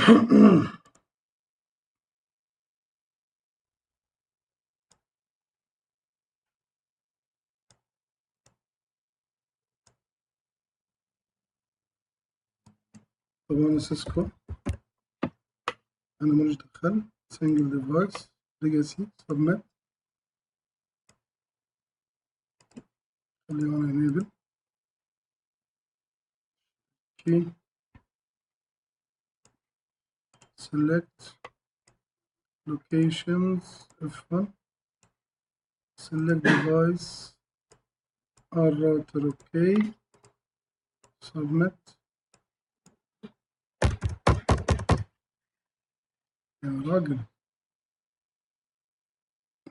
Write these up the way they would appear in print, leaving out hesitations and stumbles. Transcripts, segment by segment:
طبعا سيسكو انا ماليش دخل. سنجل ديفايس ليجاسي سبميت. خلينا انيبل. اوكي select locations F1 select device R router اوكي submit. يا راجل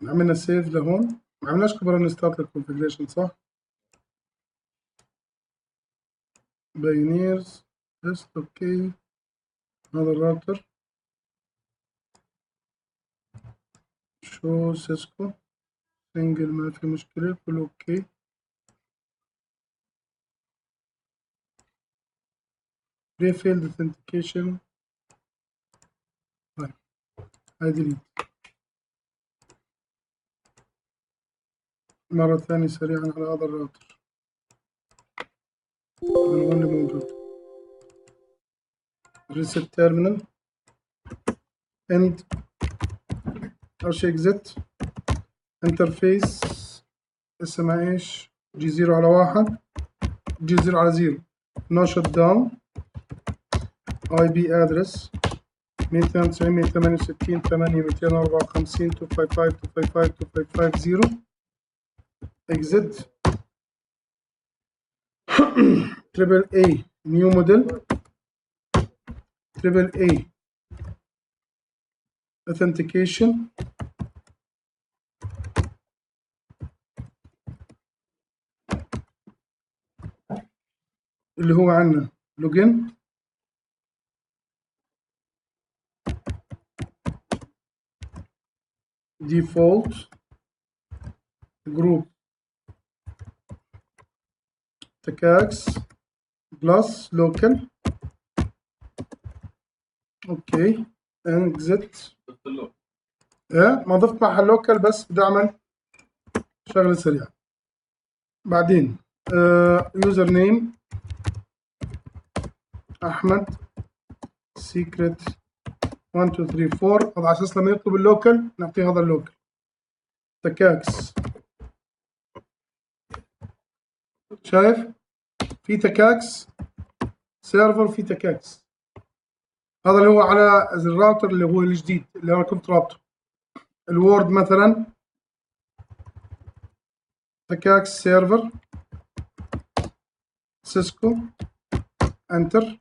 عملنا سيف لهون، ما عملناش كبر انستارت للكونفجريشن صح؟ بايونيرز تيست اوكي. هذا الراوتر شو سيسكو سنجل ما في مشكلة كله اوكي. failed authentication. طيب هاي ديليت مرة ثانية سريعا على هذا الراوتر. هو اللي موجود. reset terminal end أول شي exit interface اسمها ايش؟ جي 0 على 1 جي 0 على 0 no shut down IP address 290 168 8 254 255 255 exit AAA new model AAA authentication اللي هو عندنا login default group TCACS plus local اوكي exit. ما ضفت معها اللوكال بس بدي اعمل شغله سريعه. بعدين يوزر نيم احمد سيكريت 1 2 3 4. هذا على اساس لما يطلب اللوكال نعطيه هذا اللوكال. تكاكس شايف في تكاكس سيرفر في تكاكس. هذا اللي هو على الراوتر اللي هو الجديد اللي انا كنت رابطه. الوورد مثلا تكاكس سيرفر سيسكو انتر.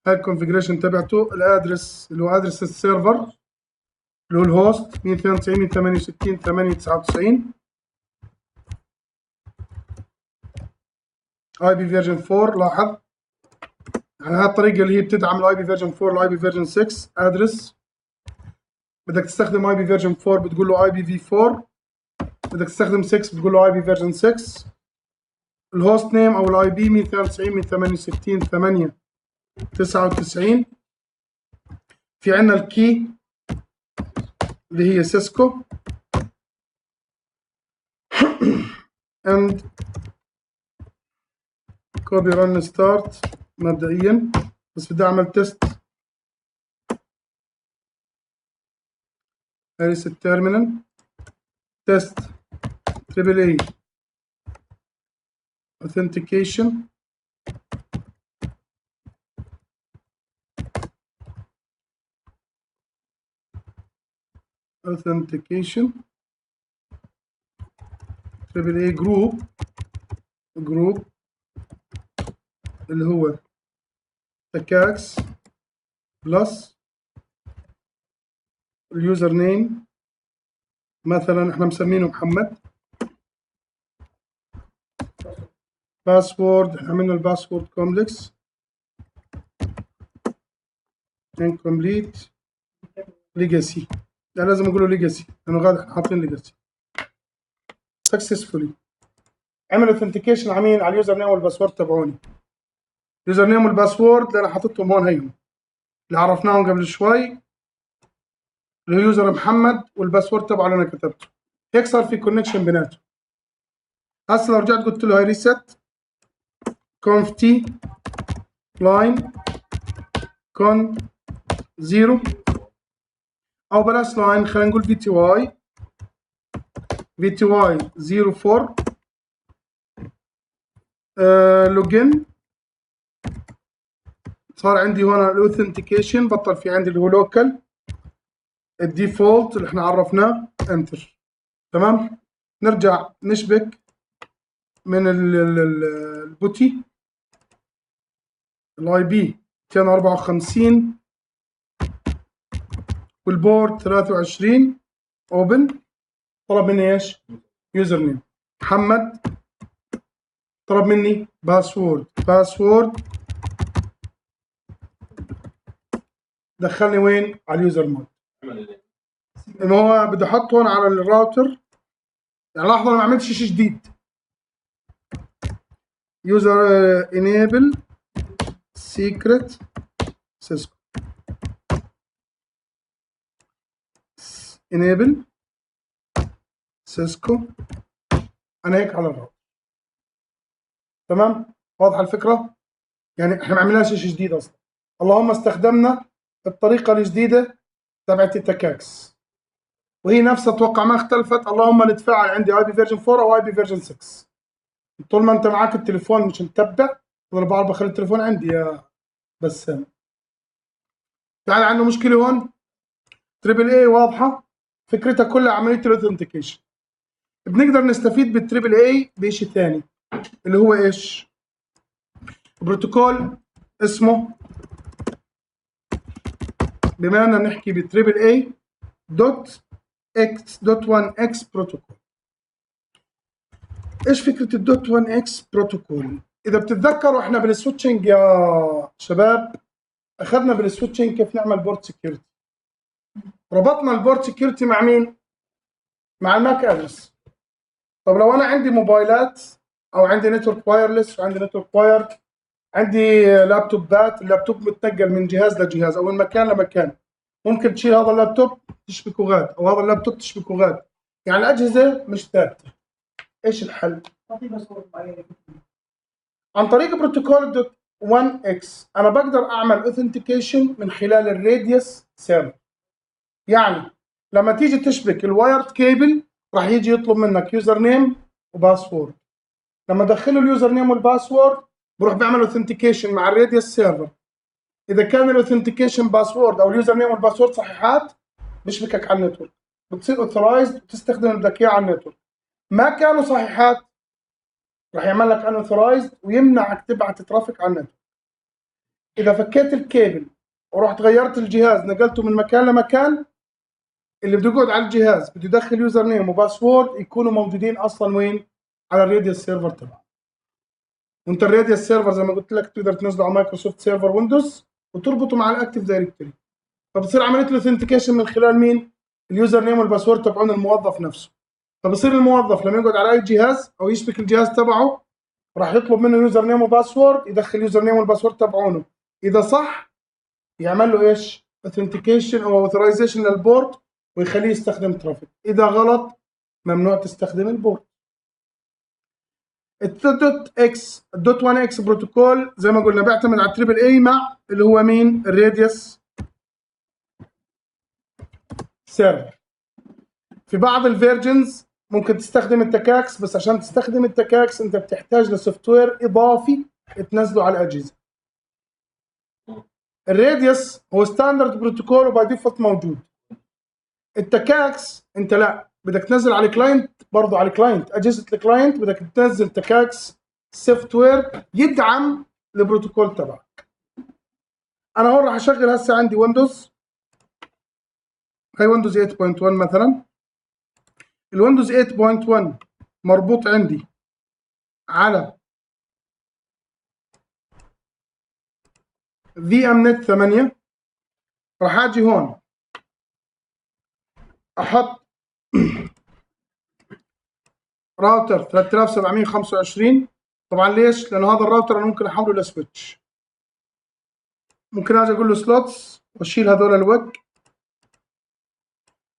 هاي الكونفجريشن تبعته. الادرس اللي هو ادرس السيرفر اللي هو الهوست 292 168 899 اي بي فيرجن 4. لاحظ يعني هاي الطريقه اللي هي بتدعم الاي بي فيرجن 4 والاي بي فيرجن 6. ادرس بدك تستخدم اي بي فيرجن 4 بتقول له اي بي في 4. بدك تستخدم 6 بتقول له اي بي فيرجن 6. الهوست نيم او الاي بي 290 168 899. في عندنا الكي اللي هي سيسكو and copy run start مبدئيا بس بدي اعمل تيست. reset terminal test AAA authentication AAA group اللي هو TCACS بلس اليوزر نيم مثلا احنا مسمينه محمد. باسورد احنا عملنا الباسورد كومبلكس incomplete legacy. يعني لازم اقول له ليجاسي لانه غاد احنا حاطين ليجاسي. سكسسفولي عمل اوثنتيكيشن على اليوزر نيم والباسورد تبعوني. اليوزر نيم والباسورد اللي انا حاططهم هون هيهم اللي عرفناهم قبل شوي، اللي هو يوزر محمد والباسورد تبعه اللي انا كتبته. هيك صار في كونكشن بيناتهم. هسه لو رجعت قلت له هاي ريست conf t line con 0 او بلاش لاين، خلينا نقول في تي واي 04 لوجن. صار عندي هون الاوثنتيكيشن، بطل في عندي اللي هو لوكال الديفولت اللي احنا عرفناه، انتر. تمام. نرجع نشبك من البوتي الاي بي 254 والبورد 23 اوبن. طلب مني ايش؟ يوزر نيم محمد، طلب مني باسورد دخلني وين؟ على اليوزر مود. ما هو بدي احط هون على الراوتر، يعني لاحظوا انا ما عملتش شيء جديد. يوزر انيبل سيكريت سيسكو، انيبل سيسكو، انا هيك على الراوتر. تمام. واضحه الفكره؟ يعني احنا ما عملناش شيء جديد اصلا، اللهم استخدمنا الطريقه الجديده تبعت التكاكس، وهي نفسها اتوقع ما اختلفت، اللهم نتفاعل عندي اي بي فيرجن 4 او اي بي فيرجن 6. طول ما انت معك التليفون مش متبع، انا بعرف بخلي التليفون عندي يا بسام. تعال عنده مشكله هون. تريبل اي واضحه، فكرتها كلها عمليه الاوثنتيكيشن. بنقدر نستفيد بالتريبل اي بشيء ثاني اللي هو ايش؟ بروتوكول اسمه، بما اننا بنحكي بالتريبل اي، دوت 1 اكس بروتوكول. ايش فكره الدوت 1 اكس بروتوكول؟ اذا بتتذكروا احنا بالسويتشنج يا شباب اخذنا بالسويتشنج كيف نعمل بورت سكيورتي. ربطنا البورت سكيورتي مع مين؟ مع الماك ادرس. طب لو انا عندي موبايلات او عندي نتورك وايرلس وعندي نتورك واير، عندي لابتوبات، اللابتوب متنقل من جهاز لجهاز او من مكان لمكان، ممكن تشيل هذا اللابتوب تشبكه غاد او هذا اللابتوب تشبكه غاد، يعني الاجهزه مش ثابته. ايش الحل؟ عن طريق بروتوكول دوت 1 اكس انا بقدر اعمل اوثنتيكيشن من خلال الراديوس سيرفر. يعني لما تيجي تشبك الوايرد كيبل راح يجي يطلب منك يوزر نيم وباسورد. لما ادخله اليوزر نيم والباسورد بروح بعمل اوثنتيكيشن مع الراديوس سيرفر. اذا كان الاوثنتيكيشن باسورد او اليوزر نيم والباسورد صحيحات بشبكك على النتورك، بتصير اوثرايزد وتستخدم اللي بدك اياه على النتورك. ما كانوا صحيحات راح يعمل لك انوثرايزد ويمنعك تبعت ترافيك على النتورك. اذا فكيت الكيبل ورحت غيرت الجهاز نقلته من مكان لمكان، اللي بده يقعد على الجهاز بده يدخل يوزر نيم وباسورد يكونوا موجودين اصلا وين؟ على الراديوس سيرفر تبعه. وانت الراديوس سيرفر زي ما قلت لك تقدر تنزله على مايكروسوفت سيرفر ويندوز وتربطه مع الاكتيف دايركتوري، فبصير عمليه الاوثنتيكيشن من خلال مين؟ اليوزر نيم والباسورد تبعون الموظف نفسه. فبصير الموظف لما يقعد على اي جهاز او يشبك الجهاز تبعه راح يطلب منه يوزر نيم وباسورد، يدخل يوزر نيم والباسورد تبعونه، اذا صح يعمل له ايش؟ اوثنتيكيشن او اوثرايزيشن للبورت ويخليه يستخدم ترافيك، اذا غلط ممنوع تستخدم البورت. الدوت اكس الدوت 1 اكس بروتوكول زي ما قلنا بيعتمد على التريبل اي مع اللي هو مين؟ الراديوس سيرفر. في بعض الفيرجنز ممكن تستخدم التكاكس، بس عشان تستخدم التكاكس انت بتحتاج لسوفت وير اضافي تنزله على الاجهزه. الراديوس هو ستاندرد بروتوكول وباي ديفولت موجود. التكاكس انت لا، بدك تنزل على الكلاينت، برضه على الكلاينت اجهزه الكلاينت بدك تنزل تكاكس سوفت وير يدعم البروتوكول تبعك. انا هون راح اشغل هسه عندي ويندوز، هاي ويندوز 8.1 مثلا. الويندوز 8.1 مربوط عندي على في ام نت 8. راح اجي هون احط راوتر 3725. طبعا ليش؟ لانه هذا الراوتر انا ممكن احوله لسويتش. ممكن اجي اقول له سلوتس واشيل هذول الوك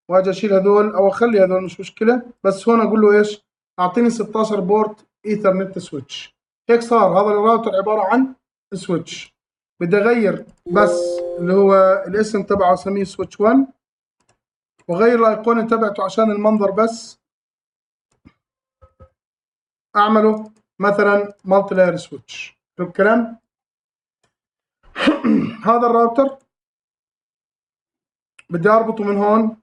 واجي اشيل هذول او اخلي هذول مش مشكله، بس هون اقول له ايش؟ اعطيني 16 بورت ايثرنت سويتش. هيك صار هذا الراوتر عباره عن سويتش. بدي اغير بس اللي هو الاسم تبعه اسميه سويتش 1، واغير الايقونه تبعته عشان المنظر بس اعمله مثلا مالتي لاير سويتش. شوف الكلام. هذا الراوتر بدي اربطه من هون،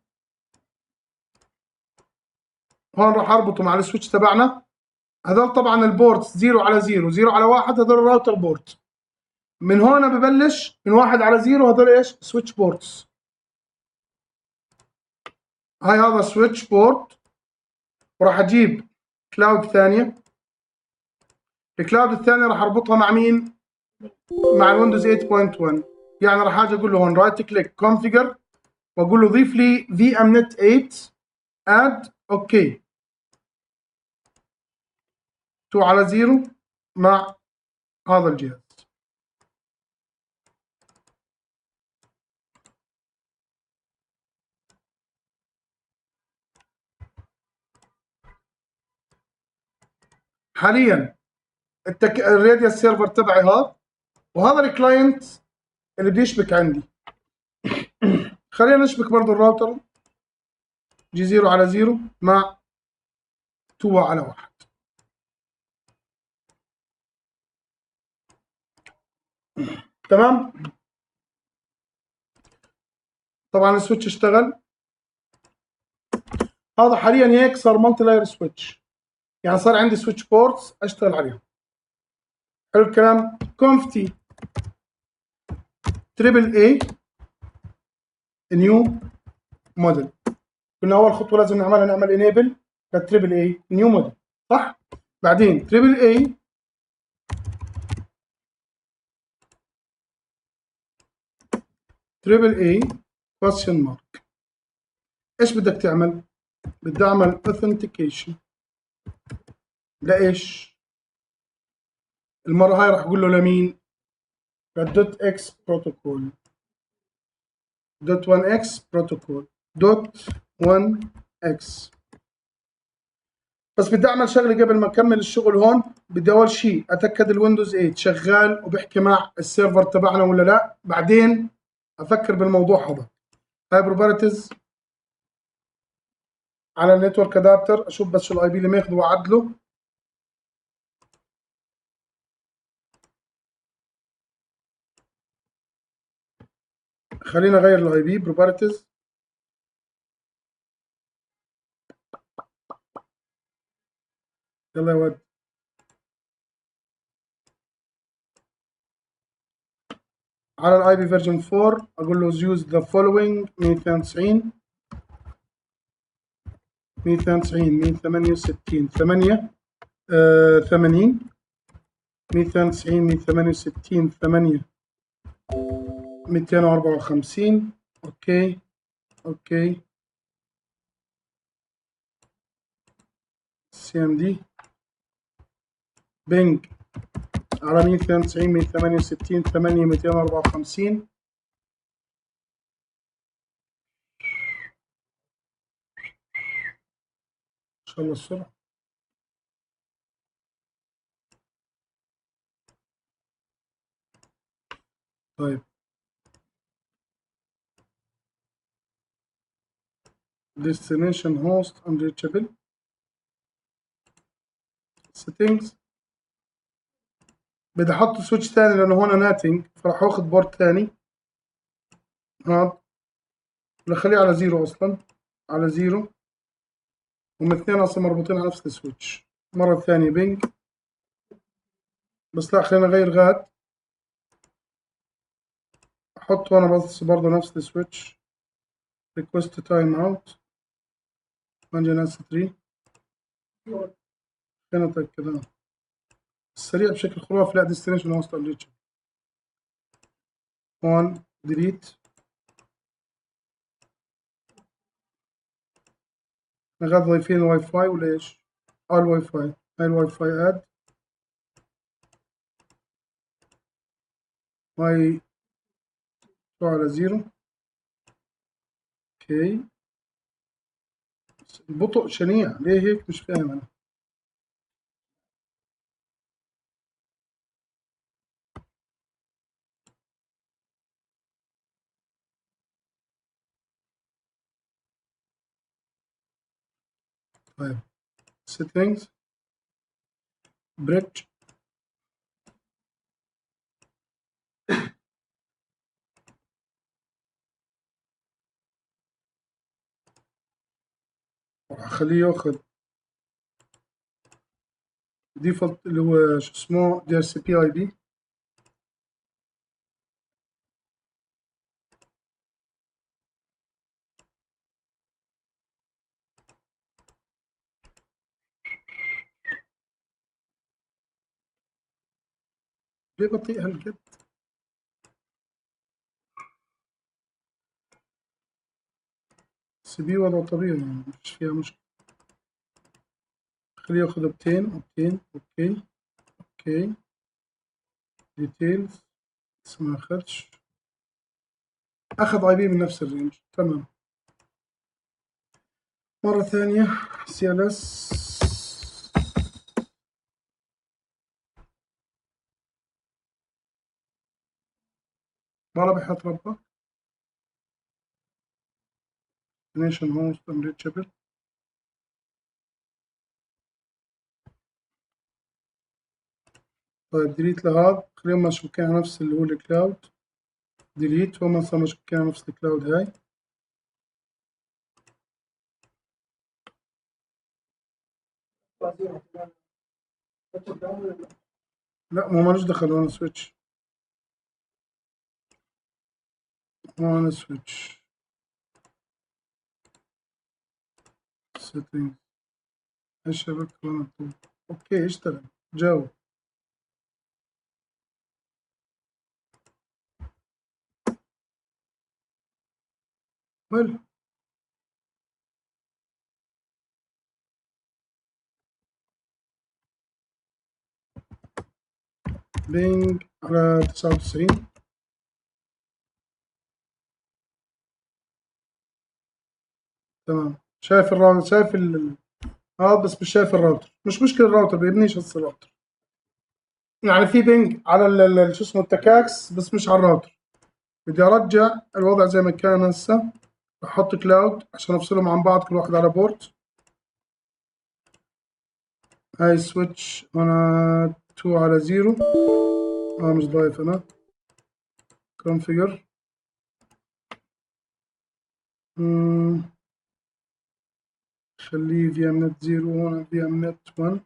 هون راح اربطه مع السويتش تبعنا. هذول طبعا البورت 0 على 0 0 على 1، هذول الراوتر بورت. من هون ببلش من 1 على 0، هذول ايش؟ سويتش بورتس. هاي هذا سويتش بورت، وراح اجيب كلاود ثانيه. الكلاود الثانيه راح اربطها مع مين؟ مع الويندوز 8.1. يعني راح اجي اقول له هون رايت كليك كونفيجر، واقول له ضيف لي في ام نت 8 اد اوكي 2 على 0 مع هذا الجهاز. حاليا الراديوس سيرفر تبعي هذا، وهذا الكلاينت اللي بده يشبك عندي. خلينا نشبك برضه الراوتر جي 0 على 0 مع 2 على 1. تمام. طبعا السويتش اشتغل. هذا حاليا هيك صار مالتي لاير سويتش، يعني صار عندي سويتش بورتس اشتغل عليهم. حلو الكلام. كونفتي تريبل اي نيو موديل. كنا اول خطوه لازم نعملها نعمل انيبل للتريبل اي نيو موديل، صح؟ بعدين تريبل اي كويستشن مارك. ايش بدك تعمل؟ بدي اعمل اوثنتيكيشن. لايش؟ المره هاي راح اقول له لمين؟ للدوت اكس بروتوكول. دوت 1 اكس بروتوكول. دوت 1 اكس. بس بدي اعمل شغله قبل ما اكمل الشغل هون. بدي اول شيء اتاكد الويندوز 8 شغال وبيحكي مع السيرفر تبعنا ولا لا، بعدين افكر بالموضوع هذا. هاي بروبرتيز على النتورك ادابتر، اشوف بس شو الاي بي اللي ماخذه واعدله. خلينا اغير الاي بي بروبرتيز. يلا يا ود. على الاي بي فيرجن 4 اقول له يوز ذا فولوينج 192 192 168 8 80 192 168 8 254. اوكي اوكي. سي ام دي بينج على 192 168 8 254. ان شاء الله السرعه. طيب destination host unreachable settings. بدي احط سويتش ثاني لانه هون ناتنج، فراح اخذ بورت ثاني. هذا نخليه على 0 اصلا، على 0. هم الاثنين اصلا مربوطين على نفس السويتش. مره ثانيه بينج، بس لا خلينا نغير غاد. احط هنا بس برضه نفس السويتش. ريكوست تايم اوت مانجنس 3. خلينا نتاكد السريع بشكل خرافي. لا ديستنيشن هوست انريتش. هون ديليت. غاد ضايفين الواي فاي ولا ايش؟ الواي فاي. هاي الواي فاي اد. هاي على 0. اوكي، البطء شنيع ليه هيك مش فاهم انا. طيب settings bridge هخليه ياخد ديفولت اللي هو شو اسمه DHCP IP. ليه بطيء هالقد؟ سي بي وضع طبيعي يعني مش فيها مشكلة. خليه ياخد اوبتين. اوكي اوكي ديتيلز بس ما اخدش. اخذ اي بي من نفس الرينج. تمام. مرة ثانية CLS ما بيحط ربك نيشن هوست unreachable. طيب ديليت لهذا، خليهم مشبوكين على نفس اللي هو الكلاود. ديليت هم صار مشبوكين على نفس الكلاود هاي. لا ما مالوش دخل وانا سويتش. وانا سويتش سيتنج الشبكة وانا طول. اوكي اشتغل جاوب. حلو. بينج على 99. تمام. شايف الراوتر، شايف بس مش شايف الراوتر. مش مشكلة، الراوتر بيبنيش هسه الراوتر. يعني في بينج على شو اسمه التكاكس بس مش على الراوتر. بدي ارجع الوضع زي ما كان هسه. احط كلاود عشان افصلهم عن بعض كل واحد على بورت. هاي سويتش انا 2 على 0. مش ضايف انا. كونفيجر خليه في ام نت 0 هون في ام نت 1.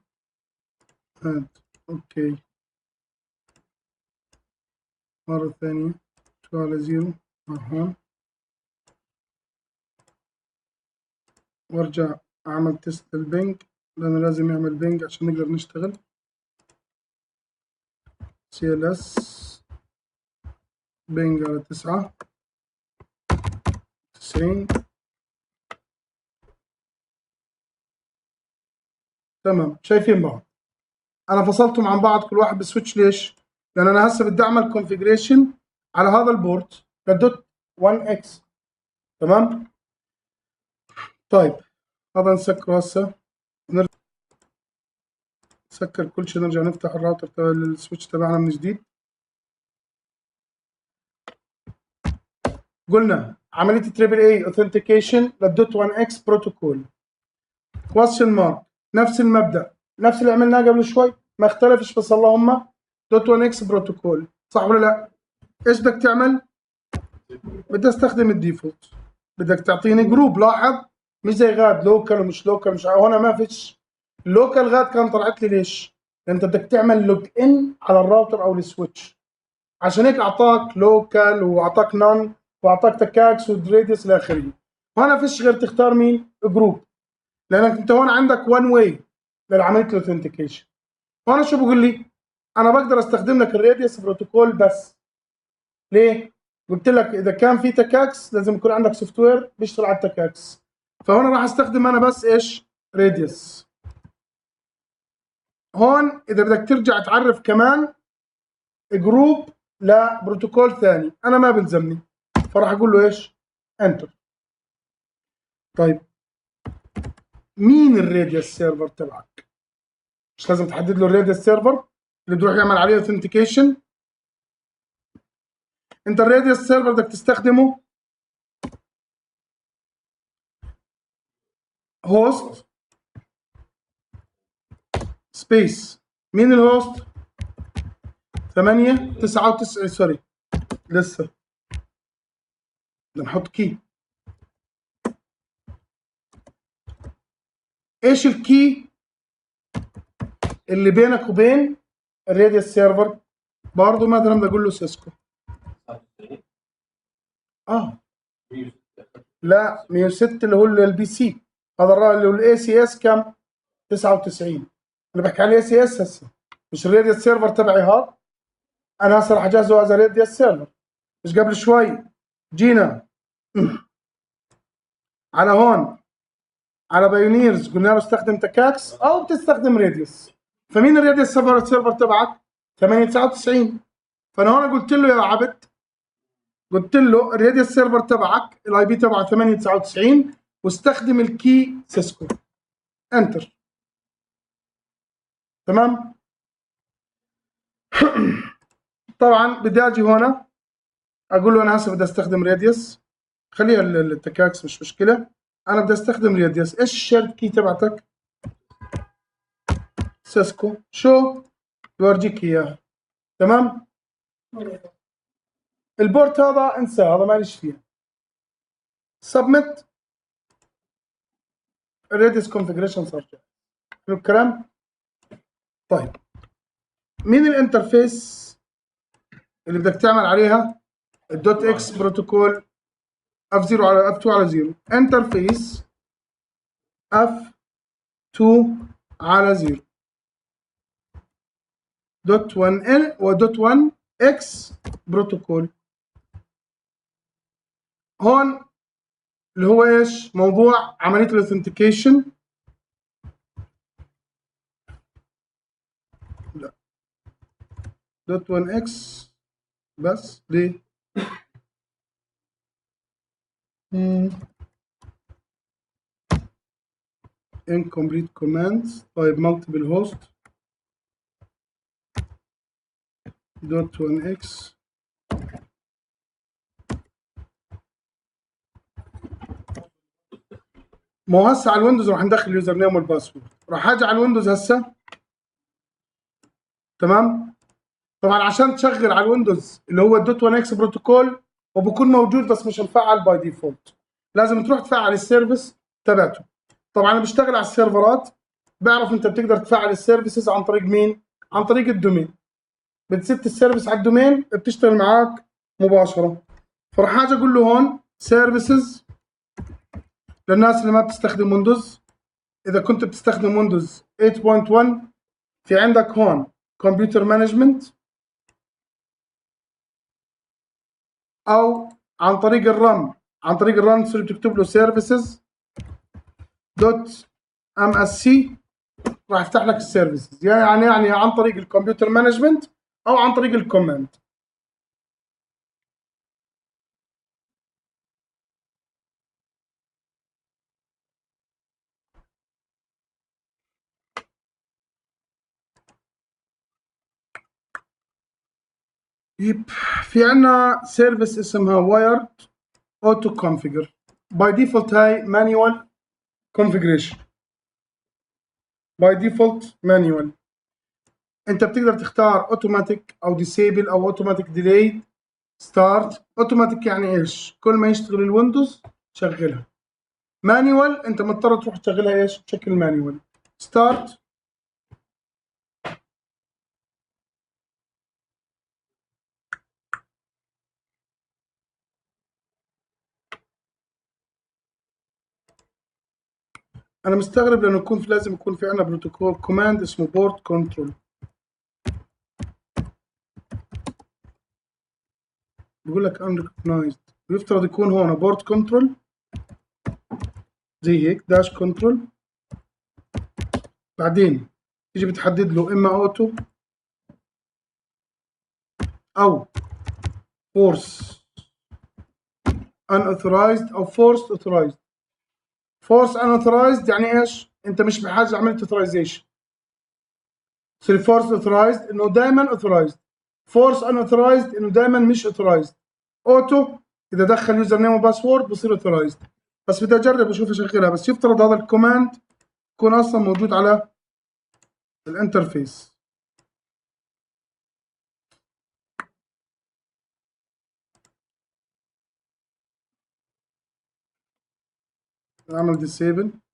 اد اوكي. مرة ثانية 2 على 0 هون. وارجع اعمل تيست للبنج لانه لازم يعمل بنج عشان نقدر نشتغل. CLS بنج على 99. تمام. شايفين بعض. انا فصلتهم عن بعض كل واحد بسويتش. ليش؟ لان انا هسه بدي اعمل كونفيجريشن على هذا البورت للدوت 1 اكس. تمام. طيب هذا نسكره هسه. نسكر كل شيء، نرجع نفتح الراوتر تبع السويتش تبعنا من جديد. قلنا عمليه تريبل اي اوثنتيكيشن للدوت 1 اكس بروتوكول. كويستشن مارك. نفس المبدا، نفس اللي عملناه قبل شوي، ما اختلفش، بس اللهم دوت 1 اكس بروتوكول. صح ولا لا؟ ايش بدك تعمل؟ بدي استخدم الديفولت. بدك تعطيني جروب. لاحظ مش زي غاد لوكال ومش لوكال. مش هنا ما فيش لوكال. غاد كان طلعت لي ليش؟ لان انت بدك تعمل لوج ان على الراوتر او السويتش. عشان هيك اعطاك لوكال واعطاك نون واعطاك تكاكس وراديوس الى اخره. هنا فيش غير تختار مين؟ جروب. لانك انت هون عندك وان واي لعمليه الاوثنتيكيشن. هون شو بقول لي؟ انا بقدر استخدم لك الراديوس بروتوكول بس. ليه؟ قلت لك اذا كان في تكاكس لازم يكون عندك سوفت وير بيشتغل على التكاكس. فهون راح استخدم انا بس ايش؟ راديوس. هون اذا بدك ترجع تعرف كمان جروب لبروتوكول ثاني انا ما بلزمني. فراح اقول له ايش؟ انتر. طيب مين الراديوس سيرفر تبعك؟ مش لازم تحدد له الراديوس سيرفر اللي بيروح يعمل عليه اوثنتيكيشن. انت الراديوس سيرفر بدك تستخدمه هوست سبيس. مين الهوست؟ 8 99 سوري لسه بدنا نحط كي. ايش الكي اللي بينك وبين الراديوس سيرفر؟ برضه مثلا بدي اقول له سيسكو. لا 106 اللي هو البي سي، هذا اللي هو الاي سي اس كم؟ 99. انا بحكي عن الاي سي اس هسه، مش الراديوس سيرفر تبعي هذا. انا هسه راح اجهزه از راديوس سيرفر. مش قبل شوي جينا على هون على بايونيرز قلنا له استخدم تكاكس او بتستخدم راديوس. فمين الراديوس سيرفر تبعك؟ 899. فانا هون قلت له يا عبد، قلت له الراديوس سيرفر تبعك الاي بي تبعه 899 واستخدم الكي سيسكو. انتر. تمام. طبعا بدي اجي هنا اقول له انا هسه بدي استخدم راديوس، خليها التكاكس مش مشكله، انا بدي استخدم راديوس. ايش الشيرد كي تبعتك؟ سيسكو. شو بورجيك اياها. تمام. البورت هذا انسى، هذا ماليش فيه. سبميت. الراديوس كونفجريشن صار جاهز. حلو الكلام. طيب مين الانترفيس اللي بدك تعمل عليها الدوت اكس بروتوكول اف 0 على اف 2 على 0؟ انترفيس اف 2 على 0 دوت 1 ال ودوت 1 اكس بروتوكول. هون اللي هو ايش؟ موضوع عمليه الاوثنتيكيشن. لا دوت 1 اكس بس ليه؟ incomplete commands. طيب multiple host دوت 1 اكس. ما هو هسه على الويندوز راح ندخل اليوزر نيم والباسورد. راح اجي على الويندوز هسه. تمام. طبعا عشان تشغل على الويندوز اللي هو الدوت 1 اكس بروتوكول وبكون موجود بس مش مفعل باي ديفولت، لازم تروح تفعل السيرفيس تبعته. طبعا انا بشتغل على السيرفرات، بعرف انت بتقدر تفعل السيرفيسز عن طريق مين؟ عن طريق الدومين. بتست السيرفيس على الدومين بتشتغل معاك مباشره. فراح اجي اقول له هون سيرفيسز للناس اللي ما بتستخدم ويندوز. اذا كنت بتستخدم ويندوز 8.1 في عندك هون كمبيوتر مانجمنت، او عن طريق الرن، عن طريق الرن تصير بتكتب له سيرفيسز دوت ام اس سي راح يفتح لك السيرفيسز. يعني عن طريق الكمبيوتر مانجمنت او عن طريق الكوماند. في عندنا سيرفيس اسمها وايرد اوتو كونفيجر. باي ديفولت هاي مانيوال كونفيجريشن. باي ديفولت مانيوال. انت بتقدر تختار اوتوماتيك او ديسيبل او اوتوماتيك ديلي ستارت. اوتوماتيك يعني ايش؟ كل ما يشتغل الويندوز شغلها. مانيوال انت مضطر تروح تشغلها ايش؟ بشكل مانيوال. ستارت. انا مستغرب لانه لازم يكون في عندنا بروتوكول كوماند اسمه بورت كنترول. بيقول لك unrecognized. بيفترض يكون هون بورت كنترول زي هيك داش كنترول، بعدين تيجي بتحدد له اما اوتو او فورس unauthorized او forced authorized. force unauthorized يعني ايش؟ انت مش بحاجه عملت authorization. سوري force authorized انه دائما authorized. force unauthorized انه دائما مش authorized. اوتو اذا دخل يوزر نيم وباسورد بصير authorized. بس بدي اجرب اشوف اشغلها، بس يفترض هذا الكوماند يكون اصلا موجود على الانترفيس. اعمل disable.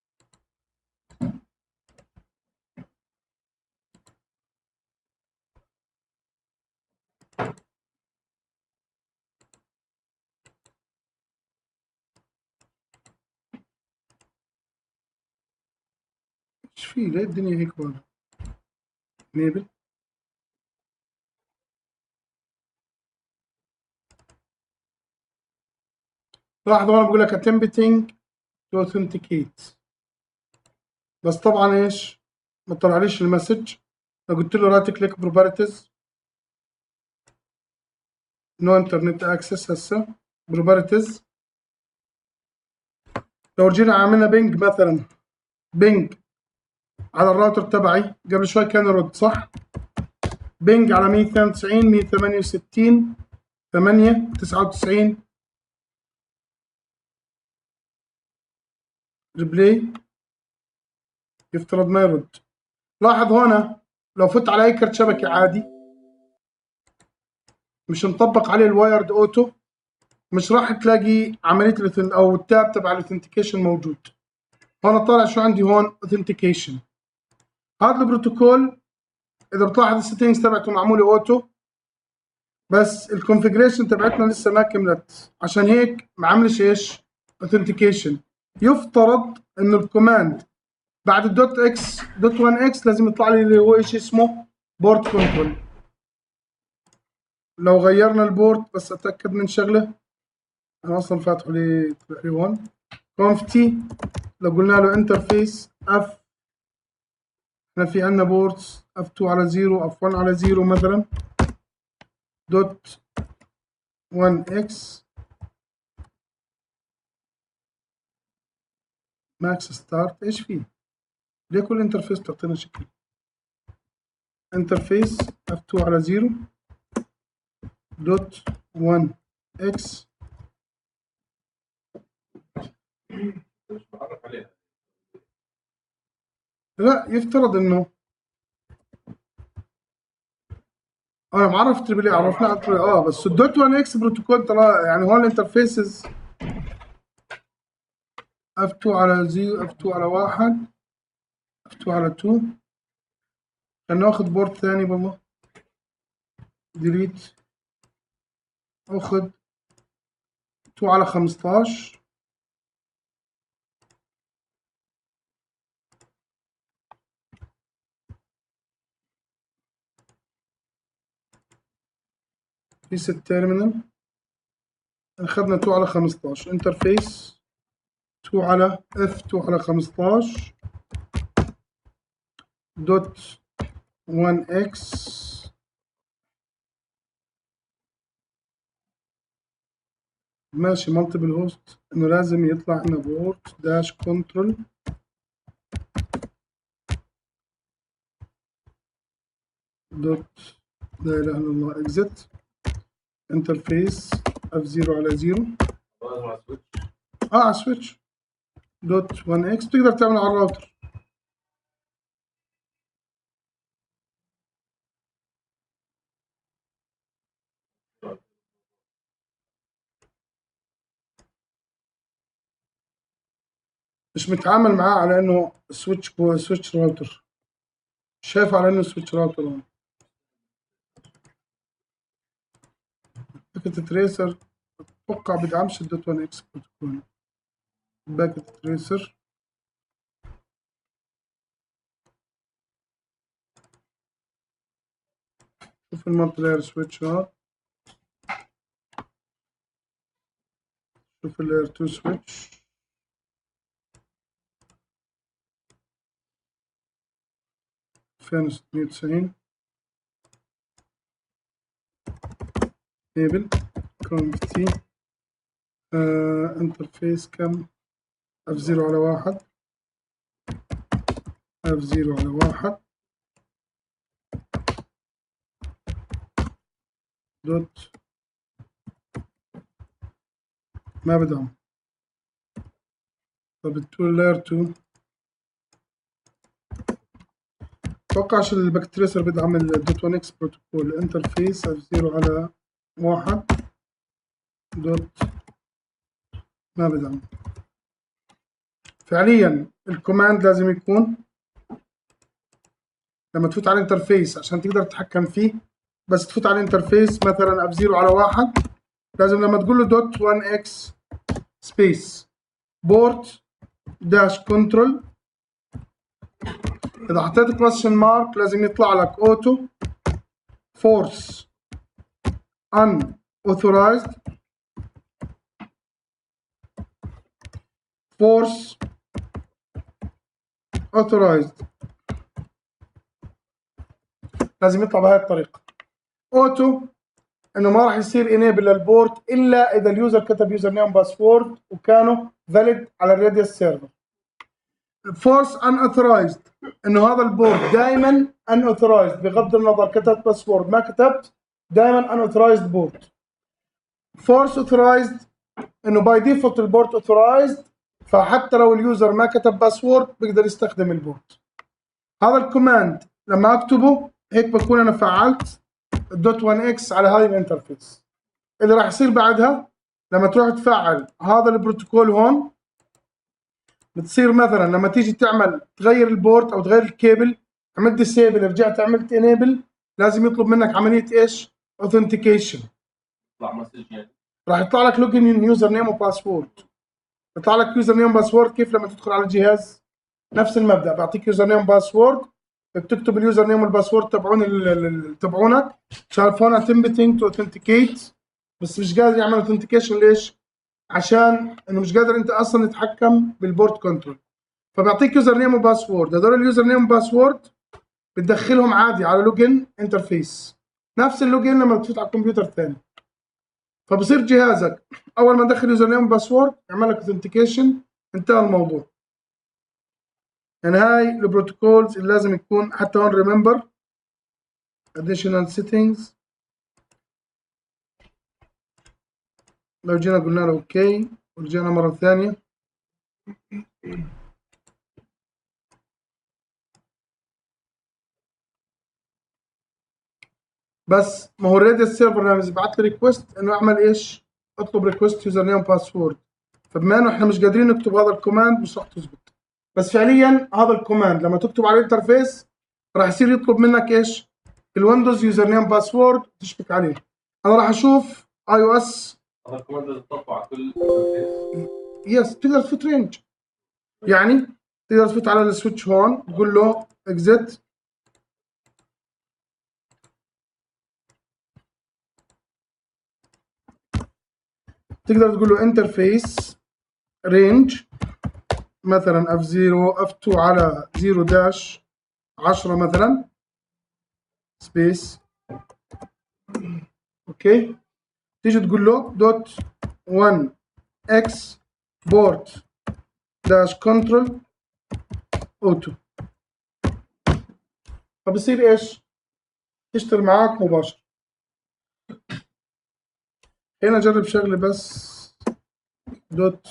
ايش في؟ ليه الدنيا هيك واضحه؟ enable. لاحظ هون بقول لك attempting to authenticate، بس طبعا ايش؟ ما طلعليش المسج. لو قلت له رايت كليك بروبرتيز نو انترنت اكسس، هسه بروبرتيز لو رجينا عملنا بينج مثلا، بينج على الراوتر تبعي قبل شوي كان يرد صح؟ بينج على 192 168 8 99 ريبلاي، يفترض ما يرد. لاحظ هنا لو فت على اي كرت شبكه عادي مش مطبق عليه الوايرد اوتو، مش راح تلاقي عمليه او التاب تبع الاوثنتيكيشن موجود. هون طالع شو عندي هون؟ اوثنتيكيشن. هذا البروتوكول اذا بتلاحظ السيتنجز تبعته معموله اوتو، بس الكونفجريشن تبعتنا لسه ما كملت، عشان هيك ما عملش ايش؟ اوثنتيكيشن. يفترض انه الكوماند بعد الدوت اكس دوت 1 اكس لازم يطلع لي اللي هو ايش اسمه؟ بورت كنترول. لو غيرنا البورت بس اتاكد من شغله، انا اصلا فاتحه لي طلع لي هون كونف تي. لو قلنا له انترفيس اف، احنا في عندنا بورتس اف 2 على 0 اف 1 على 0 مثلا دوت 1 اكس ماكس ستارت. ايش فيه؟ ليه كل انترفيس تعطينا شكل؟ انترفيس اف 2 على 0 دوت 1 اكس. لا يفترض انه انا ما عرفت تريبل اي، عرفنا بس الدوت 1 اكس بروتوكول ترى يعني هون الانترفيسز اف 2 على 0 اف 2 على 1 اف 2 على 2. خلينا ناخذ بورت ثاني بالله، ديليت، اخذ 2 على 15 ريست تيرمينال. اخذنا 2 على 15 انترفيس 2 على اف 2 على 15 دوت 1 اكس. ماشي مالتيبل هوست، انه لازم يطلع لنا بورت داش كنترول دوت لا اله الا الله اكزت انترفيس اف 0 على 0 على سويتش دوت 1 اكس. تقدر تعمل على الراوتر. مش متعامل معاه على انه سويتش سويتش راوتر، شايف على انه سويتش راوتر. هون باكيت تريسر اتوقع بدعمش الدوت 1 اكس بروتوكول. باكيت تريسر شوف المالتي لاير سويتش ها، شوف اللاير 2 سويتش 2690 تيبل كونف تي انترفيس كم F0 على 1 F0 على 1 دوت ما بدعم. طب التول لاير 2 متوقعش البكتريسر بدعم الدوت 1 اكس بروتوكول. انترفيس F0 على 1 دوت ما بدعم. فعليا الكوماند لازم يكون لما تفوت على الانترفيس عشان تقدر تتحكم فيه، بس تفوت على الانترفيس مثلا F0 على 1 لازم لما تقول له دوت 1 اكس سبيس بورت داش كنترول، اذا حطيت كويستشن مارك لازم يطلع لك اوتو فورس ان authorized force authorized. لازم يطلع بهذه الطريقه. اوتو انه ما راح يصير انيبل للبورت الا اذا اليوزر كتب يوزر نيم باسورد وكانوا فاليد على الراديوس سيرفر. فورس ان اوثرايزد انه هذا البورت دائما ان اوثرايزد بغض النظر كتبت باسورد ما كتبت، دائما ان اوثرايزد بورت. فورس اوثرايزد انه باي ديفولت البورت اوثرايزد، فحتى لو اليوزر ما كتب باسورد بيقدر يستخدم البورت. هذا الكوماند لما اكتبه هيك بكون انا فعلت الدوت 1 اكس على هاي الانترفيس. اللي راح يصير بعدها لما تروح تفعل هذا البروتوكول هون، بتصير مثلا لما تيجي تعمل تغير البورت او تغير الكيبل، عملت ديسيبل رجعت عملت انيبل، لازم يطلب منك عمليه ايش؟ اوثنتيكيشن. راح يطلع لك لوجن يوزر نيم وباسورد. يطلع لك يوزر نيم باسورد كيف لما تدخل على الجهاز؟ نفس المبدا، بعطيك يوزر نيم باسورد، بتكتب اليوزر نيم والباسورد تبعونك شايفون اتمبتنج تو اوثنتيكيت، بس مش قادر يعمل اوثنتيكيشن. ليش؟ عشان انه مش قادر انت اصلا تتحكم بالبورت كنترول، فبيعطيك يوزر نيم وباسورد. هذول اليوزر نيم وباسورد بتدخلهم عادي على لوجن انترفيس، نفس اللوجن لما تفوت على الكمبيوتر الثاني. فبصير جهازك اول ما تدخل يوزر نيم وباسورد يعمل لك اوثنتيكيشن، انتهى الموضوع. يعني هاي البروتوكولز اللي لازم يكون حتى هون ريمبر additional settings. لو جينا قلنا له اوكي ورجعنا مره ثانيه، بس ما هو الراديوس سيرفر لما يبعث لي ريكوست انه اعمل ايش؟ اطلب ريكوست يوزر نيم باسورد. فبما انه احنا مش قادرين نكتب هذا الكوماند مش راح تزبط. بس فعليا هذا الكوماند لما تكتب على الانترفيس راح يصير يطلب منك ايش؟ الويندوز يوزر نيم باسورد تشبك عليه. انا راح اشوف اي او اس. هذا الكوماند لازم تطبقه على كل انترفيس؟ يس، تقدر تفوت رينج. يعني تقدر تفوت على السويتش هون تقول له اكزيت، تقدر تقول له انترفيس رينج مثلا F0 F2 على 0 داش 10 مثلا سبيس اوكي. تيجي تقول له دوت 1 اكس بورت داش كنترول اوتو، فبصير ايش؟ يشتغل معاك مباشر. هنا نجرب شغله بس دوت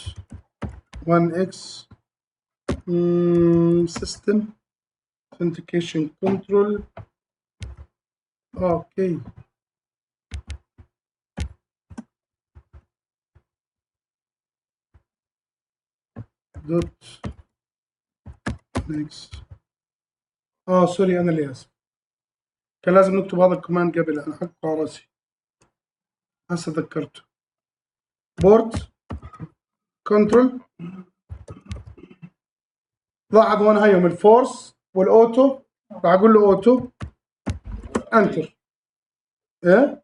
1 اكس سيستم authentication control. اوكي دوت نيكست. سوري انا اللي اسف، كان لازم نكتب هذا الكوماند قبل، انا حقه على راسي هسه ذكرته. بورت كنترول، لاحظ هون هيهم الفورس والاوتو، راح اقول له اوتو انتر. ايه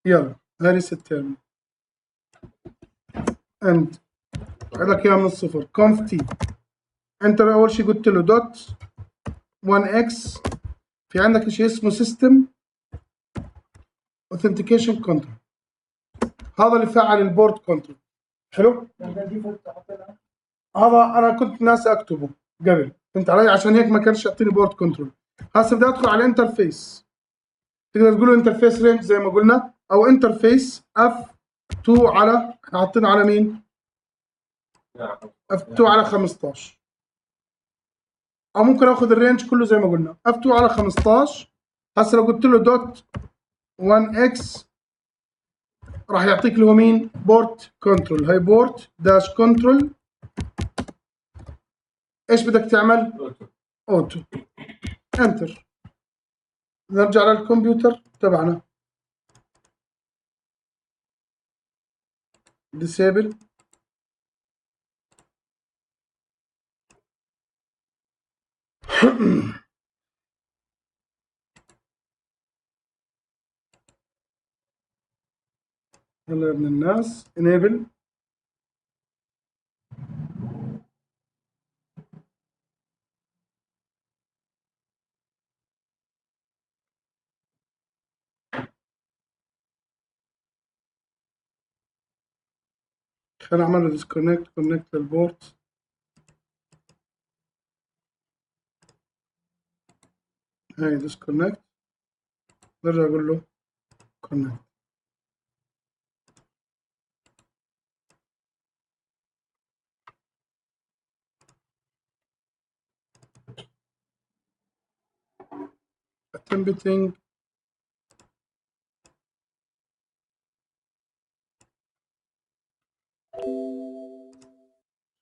يلا هاي ريست تيرمينال اند لك اياها من الصفر conf t انتر. اول شيء قلت له دوت 1 اكس، في عندك شيء اسمه سيستم اوثنتيكيشن كنترول. هذا اللي فعل البورد كنترول. حلو؟ هذا انا كنت ناسي اكتبه قبل، فهمت علي؟ عشان هيك ما كانش يعطيني بورد كنترول. هسه بدي ادخل على الانترفيس، تقدر تقول له انترفيس رينج زي ما قلنا، او انترفيس اف 2 على، احنا حاطين على مين؟ اف 2 على 15، او ممكن اخذ الرينج كله زي ما قلنا اف 2 على 15. هسه لو قلت له دوت 1 اكس راح يعطيك اللي هو مين؟ بورت كنترول. هاي بورت داش كنترول، ايش بدك تعمل؟ اوتو. انتر. نرجع للكمبيوتر تبعنا، ديسيبل. يلا يا ابن الناس انيبل. خلينا نعمل له ديسكونكت، كونكت للبورت. هاي ديسكونكت، برجع اقول له كونكت. attempting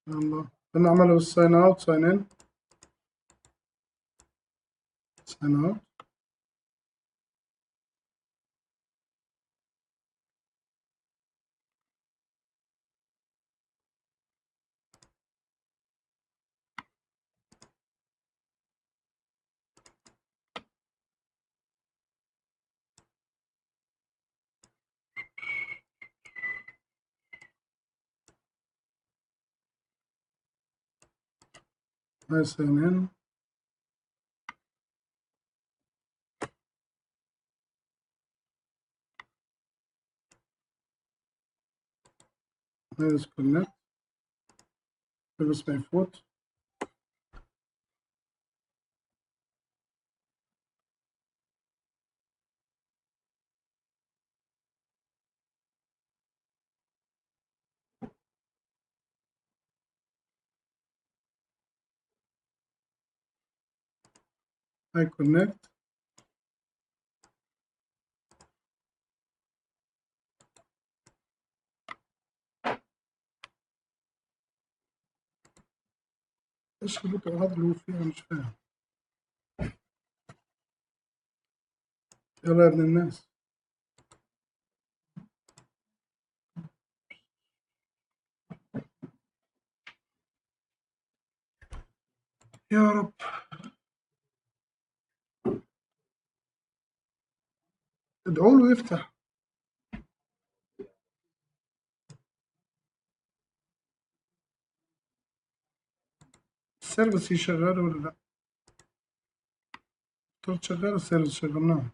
يلا خلينا نعمله ساين اوت، ساين ان، ساين اوت. هاي ساين ان. هاي ديسكونكت، بس ما يفوت. هاي كونكت. ايش البتاع هذا اللي هو فيه؟ انا مش فاهم. يلا يا ابن الناس. يا رب. ادعوا له يفتح. السيرفس شغال ولا لا؟ طلعت شغال السيرفس، شغلناه.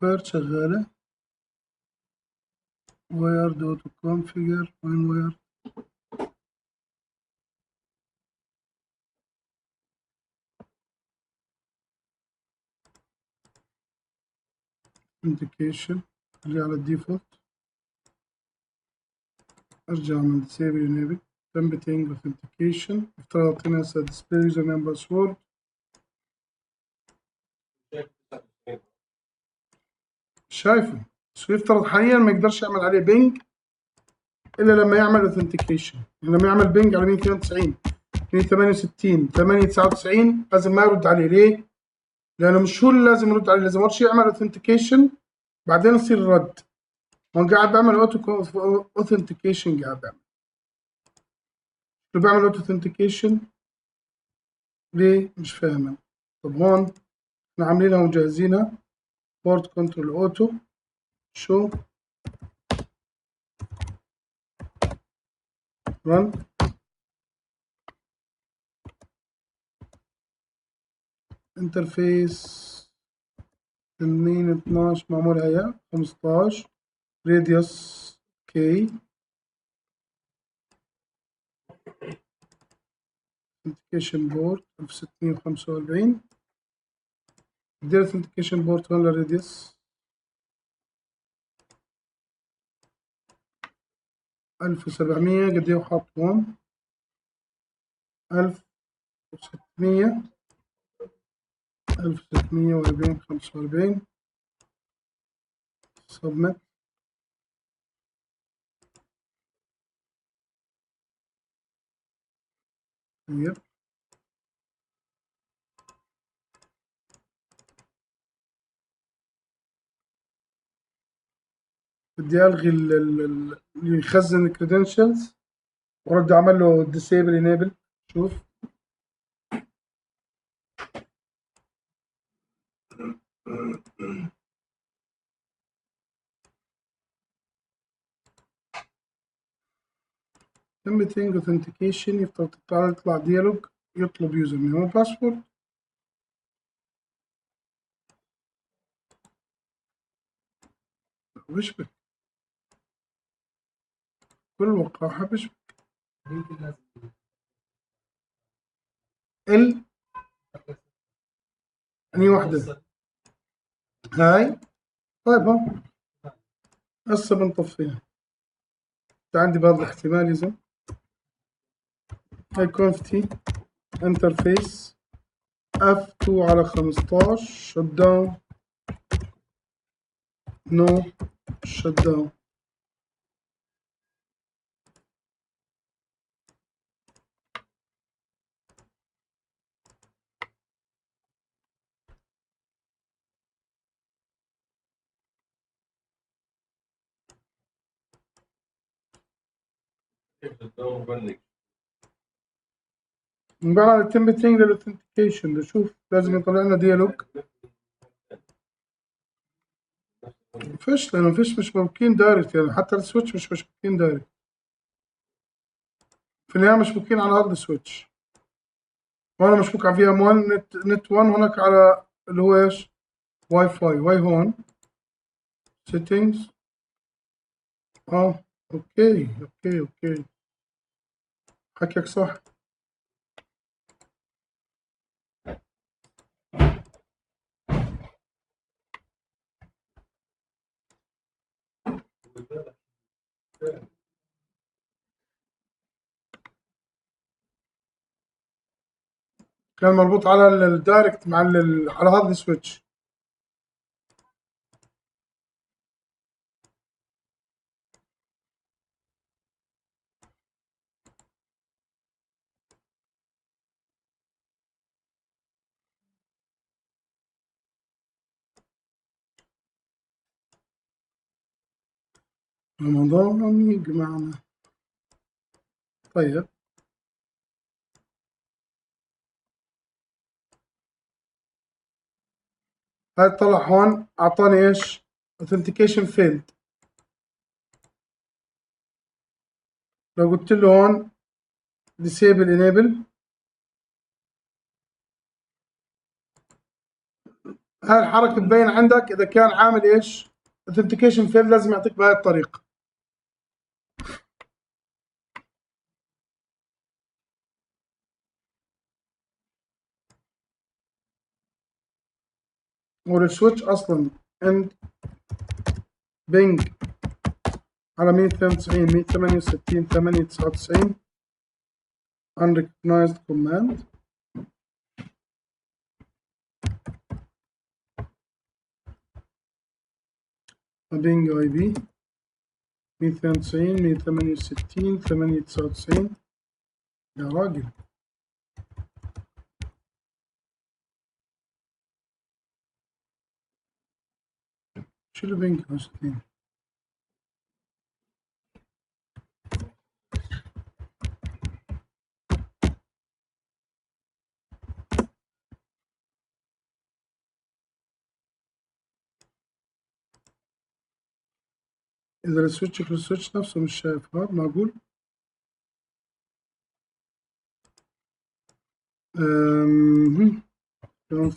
غير شغالة. وير دوت كونفيجر، وين وير؟ indication. ارجع على الديفولت، ارجع من disable enable templating authentication. افترض اعطينا هسه display username password. شايفه، بس يفترض حاليا ما يقدرش يعمل عليه بينج الا لما يعمل اوثنتيكيشن. لما يعمل بينج على 192 268 899 لازم ما يرد عليه. ليه؟ لانه مش هو اللي لازم يرد عليه، لازم اول شيء يعمل اوثنتيكيشن بعدين يصير الرد. هو قاعد بيعمل اوثنتيكيشن، قاعد بيعمل اوثنتيكيشن. ليه؟ مش فاهم. طب هون احنا عاملينها ومجهزينها بورت كنترول اوتو شو رن انترفيس 2 12 معمول هيا 15 راديوس كي authentication بورت 1645 دير authentication بورت هون للراديوس 1700 قد ايه وحاط هون 1600 1640 45 submit. طيب بدي الغي اللي يخزن الكريدنشلز وارد اعمل له disable enable. شوف limiting authentication يطلع ديالوج يطلب يوزر نيم وباسورد. بشبك كل وقاحة بشبك أنهي واحدة هاي. طيب اهو هسه بنطفيها. عندي بعض الاحتمال إذا هاي كونفتي انترفيس F2 على 15 شت داون نو شت داون. من بعد التمبتينج للاوثنتيكيشن نشوف لازم يطلع لنا ديالوج. فيش لانه فيش مش ممكن دايركت يعني حتى السويتش مش ممكن دايركت في النهاية مشبوكين على هارد سويتش. وأنا مشبوك على فيها 1 نت 1 هناك على اللي هو إيش واي فاي واي هون سيتنجز. أوكي حكيك صح. كان مربوط على الدايركت مع على هذا السويتش. رمضان يجمعنا. طيب هاي طلع هون أعطاني إيش authentication failed. لو قلت له هون disable enable هاي الحركة تبين عندك إذا كان عامل إيش authentication failed لازم يعطيك بهاي الطريقة. والسويتش أصلا عند بينج على 192 168 899 unrecognized command. بينج اي بي 192 168 899 يا راجل. شنو بينج 60؟ إذا السويتش نفسه مش شايف، هذا معقول؟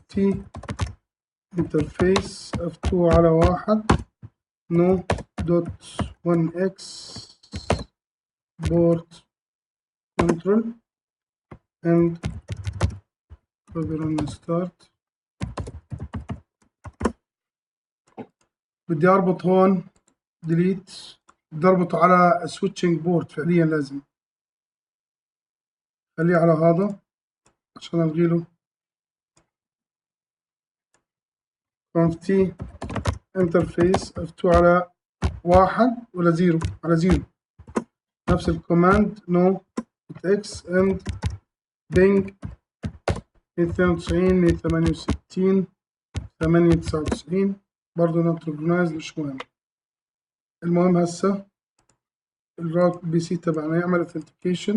تي انترفيس F2 على 1 no .1x board control and run start. بدي اربط هون ديليت، بدي اربطه على switching board فعليا، لازم خليه على هذا عشان الغي له تي انترفيس F2 على 1 ولا 0 على 0، نفس الكوماند no .x and bing 92 168 899 برضه not recognized، مش مهم. المهم هسه الراوت بي سي تبعنا يعمل authentication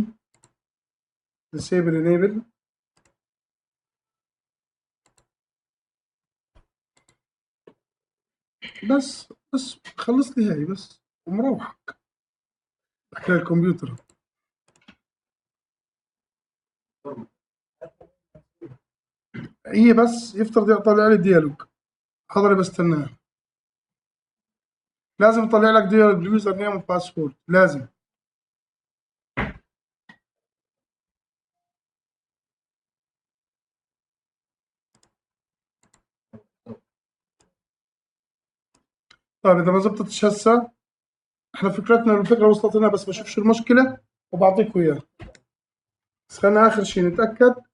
disable enable. بس خلص لي هاي بس ومروحك بحكي الكمبيوتر. هي بس يفترض يطلع لي ديالوج، هذا اللي بستناه. لازم يطلع لك ديالوج باليوزر نيم وباسورد، لازم. طيب اذا ما زبطتش هسه، احنا الفكره وصلت لنا، بس بشوف شو المشكله وبعطيكوا اياها. بس خلينا اخر شيء نتاكد